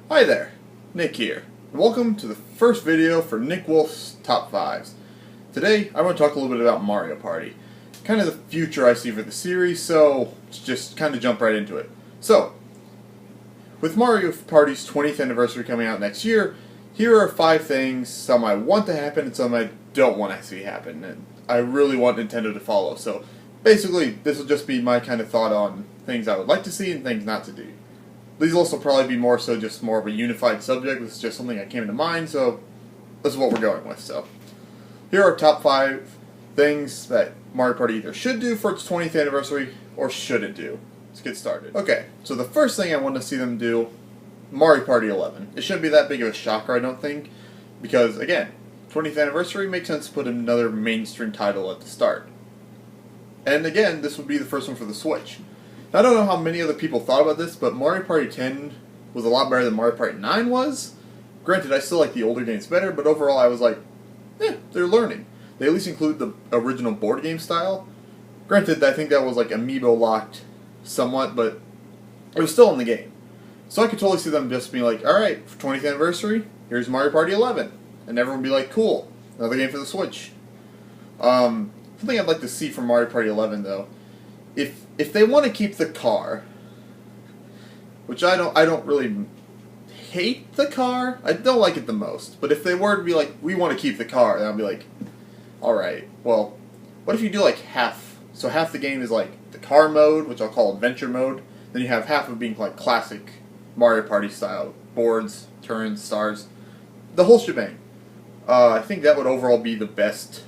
Hi there, Nick here, and welcome to the first video for Nick Wolf's Top 5s. Today, I want to talk a little bit about Mario Party. Kind of the future I see for the series, so let's just kind of jump right into it. So, with Mario Party's 20th anniversary coming out next year, here are 5 things, some I want to happen and some I don't want to see happen, and I really want Nintendo to follow. So, basically, this will just be my kind of thought on things I would like to see and things not to do. These will also probably be more so just more of a unified subject. This is just something that came to mind, so this is what we're going with. So, here are top 5 things that Mario Party either should do for its 20th anniversary or shouldn't do. Let's get started. Okay, so the first thing I want to see them do, Mario Party 11. It shouldn't be that big of a shocker, I don't think, because, again, 20th anniversary makes sense to put another mainstream title at the start. And again, this would be the first one for the Switch. Now, I don't know how many other people thought about this, but Mario Party 10 was a lot better than Mario Party 9 was. Granted, I still like the older games better, but overall I was like, they're learning. They at least include the original board game style. Granted, I think that was like amiibo locked somewhat, but it was still in the game. So I could totally see them just being like, alright, for 20th anniversary, here's Mario Party 11. And everyone would be like, cool, another game for the Switch. Something I'd like to see from Mario Party 11, though, if they want to keep the car, which I don't really hate the car, I don't like it the most, but if they were to be like, we want to keep the car, then I'd be like, alright, well, what if you do like half? So half the game is like the car mode, which I'll call adventure mode, then you have half of being like classic Mario Party style, boards, turns, stars, the whole shebang. I think that would overall be the best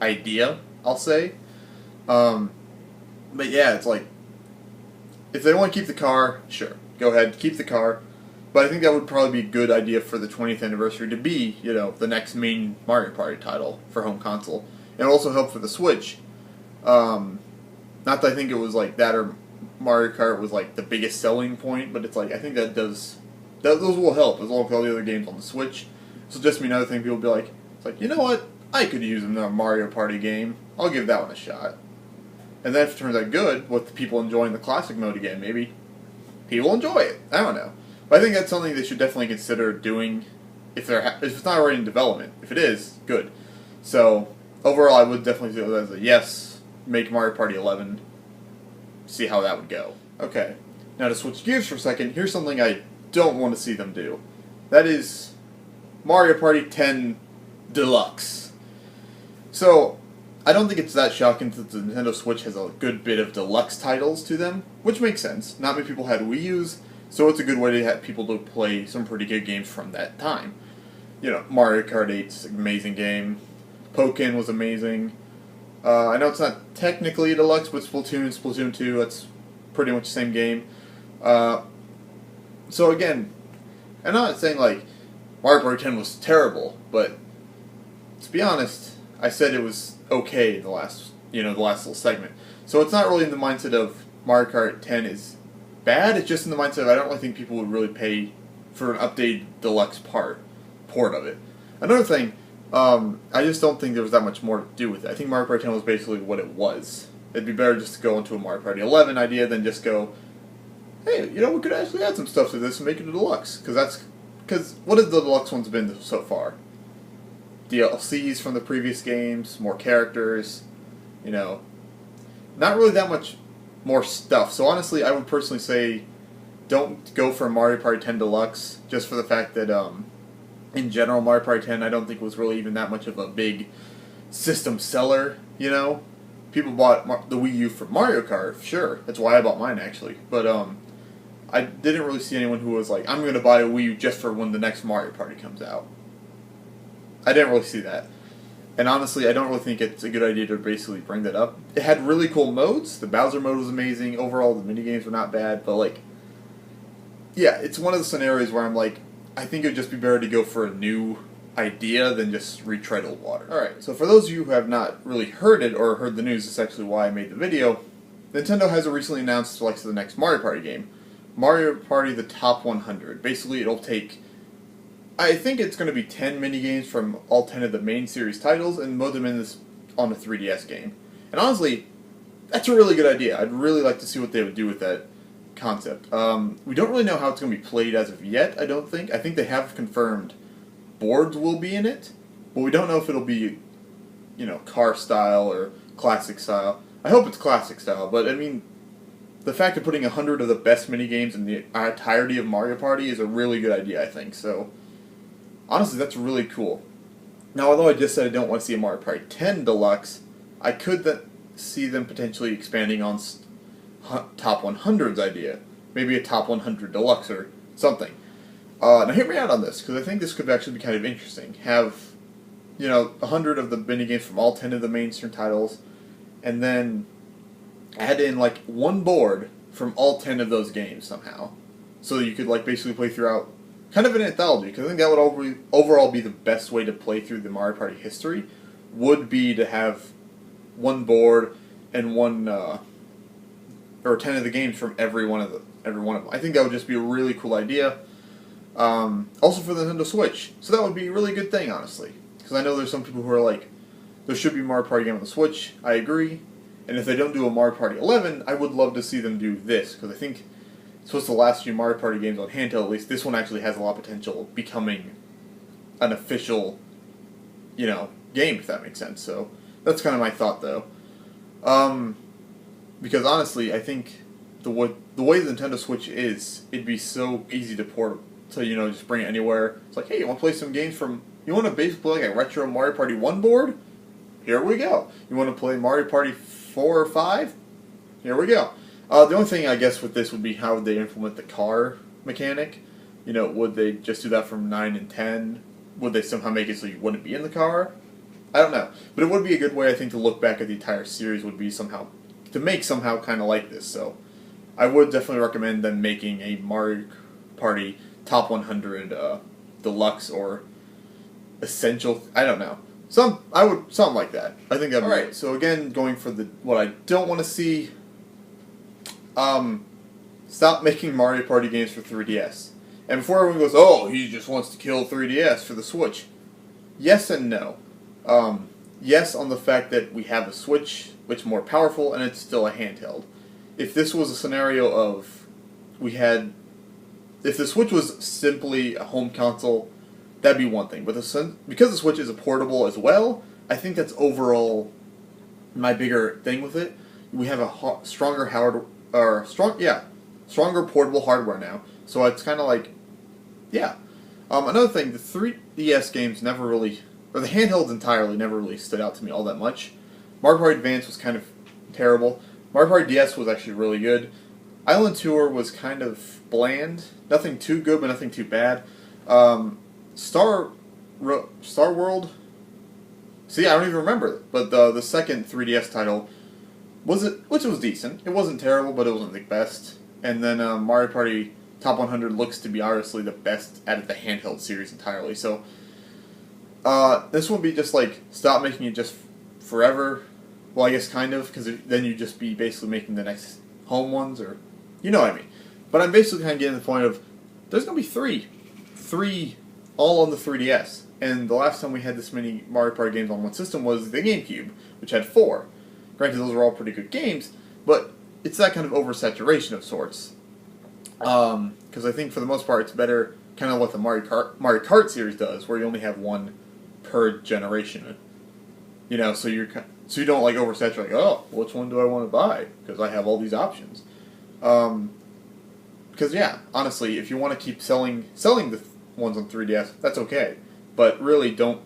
idea, I'll say. But yeah, it's like, if they want to keep the car, sure, go ahead, keep the car. But I think that would probably be a good idea for the 20th anniversary to be, the next main Mario Party title for home console. And it'll also help for the Switch. Not that I think it was like that or Mario Kart was like the biggest selling point, but it's like, I think those will help as long as all the other games on the Switch. So just be another thing people will be like, it's like, you know what, I could use another Mario Party game, I'll give that one a shot. And then if it turns out good, with the people enjoying the classic mode again, maybe people enjoy it. I don't know. But I think that's something they should definitely consider doing if it's not already in development. If it is, good. So, overall, I would definitely say that as a yes, make Mario Party 11, see how that would go. Okay, now to switch gears for a second, here's something I don't want to see them do. That is Mario Party 10 Deluxe. So, I don't think it's that shocking that the Nintendo Switch has a good bit of deluxe titles to them, which makes sense. Not many people had Wii U's, so it's a good way to have people to play some pretty good games from that time. Mario Kart 8's an amazing game. Pokken was amazing. I know it's not technically a deluxe, but Splatoon 2, that's pretty much the same game. So again, I'm not saying like Mario Party 10 was terrible, but to be honest, I said it was okay the last little segment. So it's not really in the mindset of Mario Kart 10 is bad, it's just in the mindset of I don't really think people would really pay for an updated deluxe port of it. Another thing, I just don't think there was that much more to do with it. I think Mario Party 10 was basically what it was. It'd be better just to go into a Mario Party 11 idea than just go, hey, we could actually add some stuff to this and make it a deluxe. Because what has the deluxe ones been so far? DLCs from the previous games, more characters, not really that much more stuff. So honestly, I would personally say don't go for Mario Party 10 Deluxe, just for the fact that, in general, Mario Party 10 I don't think was really even that much of a big system seller, People bought the Wii U for Mario Kart, sure, that's why I bought mine actually, but I didn't really see anyone who was like, I'm going to buy a Wii U just for when the next Mario Party comes out. I didn't really see that. And honestly, I don't really think it's a good idea to basically bring that up. It had really cool modes. The Bowser mode was amazing. Overall, the minigames were not bad. But, yeah, it's one of the scenarios where I'm like, I think it would just be better to go for a new idea than just retread old water. Alright, so for those of you who have not really heard it or heard the news, that's actually why I made the video. Nintendo has recently announced the next Mario Party game. Mario Party The Top 100. Basically, it'll take, I think it's going to be 10 minigames from all 10 of the main series titles and load them in this on a 3DS game. And honestly, that's a really good idea. I'd really like to see what they would do with that. concept. We don't really know how it's going to be played as of yet, I don't think. I think they have confirmed boards will be in it, but we don't know if it'll be, car style or classic style. I hope it's classic style, but I mean, the fact of putting 100 of the best minigames in the entirety of Mario Party is a really good idea, I think. So, honestly, that's really cool. Now, although I just said I don't want to see a Mario Party 10 Deluxe, I could see them potentially expanding on Top 100's idea. Maybe a Top 100 Deluxe or something. Now, hear me out on this, because I think this could actually be kind of interesting. Have, 100 of the minigames from all 10 of the mainstream titles, and then add in, one board from all 10 of those games somehow. So that you could, basically play throughout, kind of an anthology, because I think that would overall be the best way to play through the Mario Party history, would be to have one board and one, or 10 of the games from every one of them. I think that would just be a really cool idea. Also for the Nintendo Switch. So that would be a really good thing, honestly. Because I know there's some people who are like, there should be a Mario Party game on the Switch. I agree. And if they don't do a Mario Party 11, I would love to see them do this. Because I think it's supposed to last few Mario Party games on handheld. At least this one actually has a lot of potential of becoming an official, game, if that makes sense. So that's kind of my thought, though. Because honestly, I think the way the Nintendo Switch is, it'd be so easy to port to, just bring it anywhere. It's like, hey, you want to play some games from, you want to basically play like a retro Mario Party 1 board? Here we go. You want to play Mario Party 4 or 5? Here we go. The only thing, I guess, with this would be how would they implement the car mechanic? Would they just do that from 9 and 10? Would they somehow make it so you wouldn't be in the car? I don't know. But it would be a good way, I think, to look back at the entire series would be somehow, to make somehow kind of like this. So I would definitely recommend them making a Mario Party Top 100 Deluxe or Essential, I don't know. Something like that. I think that'd be right. So again, going for what I don't want to see, stop making Mario Party games for 3DS. And before everyone goes, oh, he just wants to kill 3DS for the Switch. Yes and no. Yes, on the fact that we have a Switch, which is more powerful, and it's still a handheld. If this was a scenario of if the Switch was simply a home console, that'd be one thing. But because the Switch is a portable as well, I think that's overall my bigger thing with it. We have a stronger portable hardware now. So it's kind of like, yeah. Another thing, the 3DS games never really, or the handhelds entirely never really stood out to me all that much. Mario Party Advance was kind of terrible. Mario Party DS was actually really good. Island Tour was kind of bland. Nothing too good, but nothing too bad. Star World. See, I don't even remember. But the second 3DS title which was decent. It wasn't terrible, but it wasn't the best. And then Mario Party Top 100 looks to be honestly the best out of the handheld series entirely. So this would be just like stop making it just forever. Well, I guess kind of, because then you'd just be basically making the next home ones, or you know what I mean. But I'm basically kind of getting to the point of there's going to be three all on the 3DS. And the last time we had this many Mario Party games on one system was the GameCube, which had 4. Granted, those were all pretty good games, but it's that kind of oversaturation of sorts. Because I think for the most part it's better kind of what the Mario Kart series does, where you only have one per generation. So you don't like oversaturate, like, oh, which one do I want to buy? Because I have all these options. Because yeah, honestly, if you want to keep selling the ones on 3DS, that's okay. But really, don't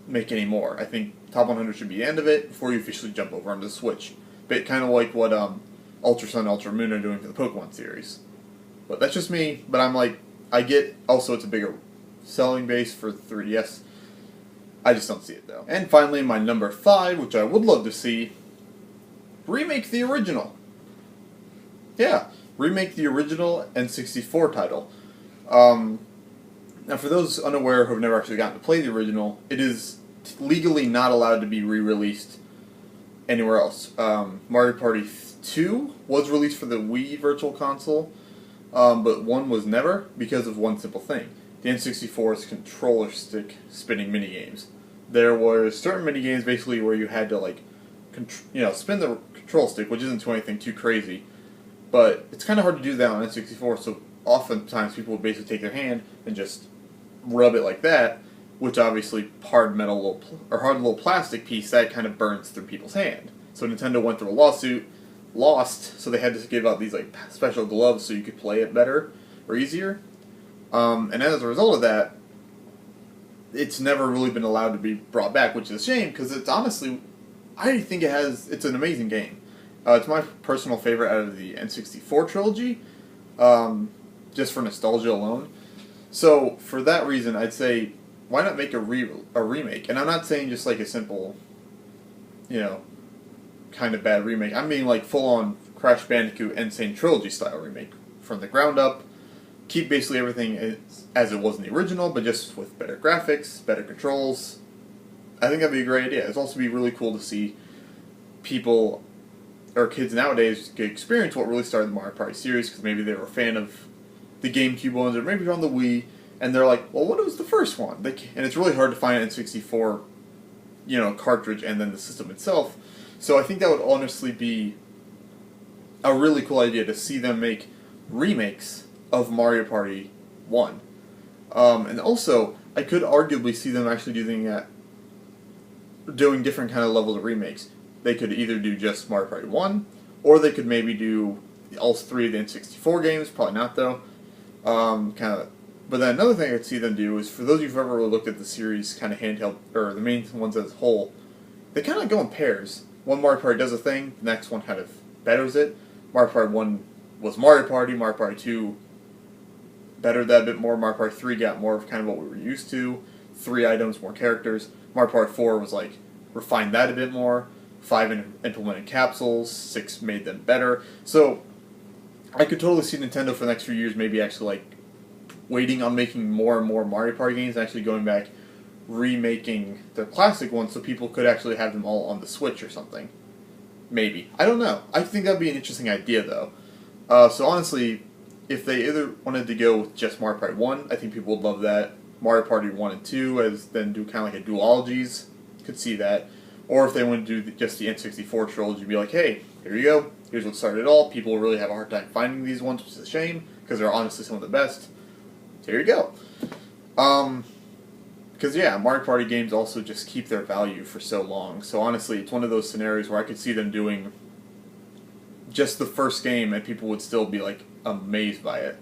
make any more. I think Top 100 should be the end of it before you officially jump over onto the Switch. But kind of like what Ultra Sun, Ultra Moon are doing for the Pokemon series. But that's just me. But I'm like, I get also it's a bigger selling base for the 3DS. I just don't see it though. And finally, my number 5, which I would love to see, remake the original. Yeah, remake the original N64 title. Now, for those unaware who have never actually gotten to play the original, it is legally not allowed to be re-released anywhere else. Mario Party 2 was released for the Wii Virtual Console, but 1 was never because of one simple thing. The N64's controller stick spinning minigames. There were certain minigames basically where you had to spin the control stick, which isn't anything too crazy, But it's kind of hard to do that on N64, so oftentimes people would basically take their hand and just rub it like that, which obviously hard little plastic piece that kind of burns through people's hand. So Nintendo went through a lawsuit, lost, so they had to give out these like special gloves so you could play it better or easier. And as a result of that, it's never really been allowed to be brought back, which is a shame because it's honestly, I think it's an amazing game. It's my personal favorite out of the N64 trilogy, just for nostalgia alone. So for that reason, I'd say, why not make a remake? And I'm not saying just like a simple, kind of bad remake. I mean like full-on Crash Bandicoot N. Sane Trilogy style remake from the ground up. Keep basically everything as it was in the original, but just with better graphics, better controls. I think that'd be a great idea. It'd also be really cool to see people or kids nowadays get experience what really started the Mario Party series, because maybe they were a fan of the GameCube ones or maybe on the Wii, and they're like, well, what was the first one? And it's really hard to find an N64, cartridge and then the system itself. So I think that would honestly be a really cool idea to see them make remakes of Mario Party 1. And also, I could arguably see them actually doing different kind of levels of remakes. They could either do just Mario Party 1, or they could maybe do all three of the N64 games, probably not though. But then another thing I could see them do is, for those of you who've ever really looked at the series kind of handheld, or the main ones as a whole, they kind of go in pairs. One Mario Party does a thing, the next one kind of betters it. Mario Party 1 was Mario Party 2 bettered that a bit more, Mario Party 3 got more of kind of what we were used to, 3 items, more characters. Mario Party 4 was like, refined that a bit more, 5 implemented capsules, 6 made them better. So I could totally see Nintendo for the next few years maybe actually like waiting on making more and more Mario Party games, actually going back, remaking their classic ones so people could actually have them all on the Switch or something. Maybe. I don't know. I think that'd be an interesting idea though. So honestly, if they either wanted to go with just Mario Party 1, I think people would love that. Mario Party 1 and 2 as then do kind of like a duologies, could see that. Or if they want to do just the N64 trilogy, be like, hey, here you go, here's what started it all. People really have a hard time finding these ones, which is a shame, because they're honestly some of the best. So here you go. Because yeah, Mario Party games also just keep their value for so long. So honestly, it's one of those scenarios where I could see them doing just the first game and people would still be like amazed by it.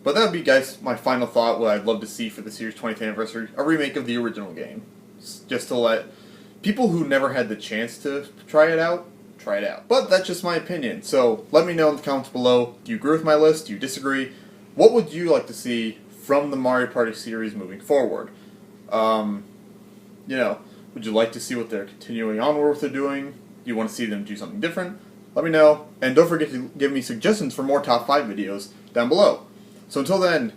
But that would be, guys, my final thought, what I'd love to see for the series' 20th anniversary, a remake of the original game. Just to let people who never had the chance to try it out. But that's just my opinion. So let me know in the comments below, do you agree with my list? Do you disagree? What would you like to see from the Mario Party series moving forward? Would you like to see what they're continuing on with what they're doing? Do you want to see them do something different? Let me know. And don't forget to give me suggestions for more top 5 videos down below. So until then,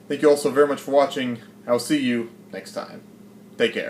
thank you all so very much for watching. I will see you next time. Take care.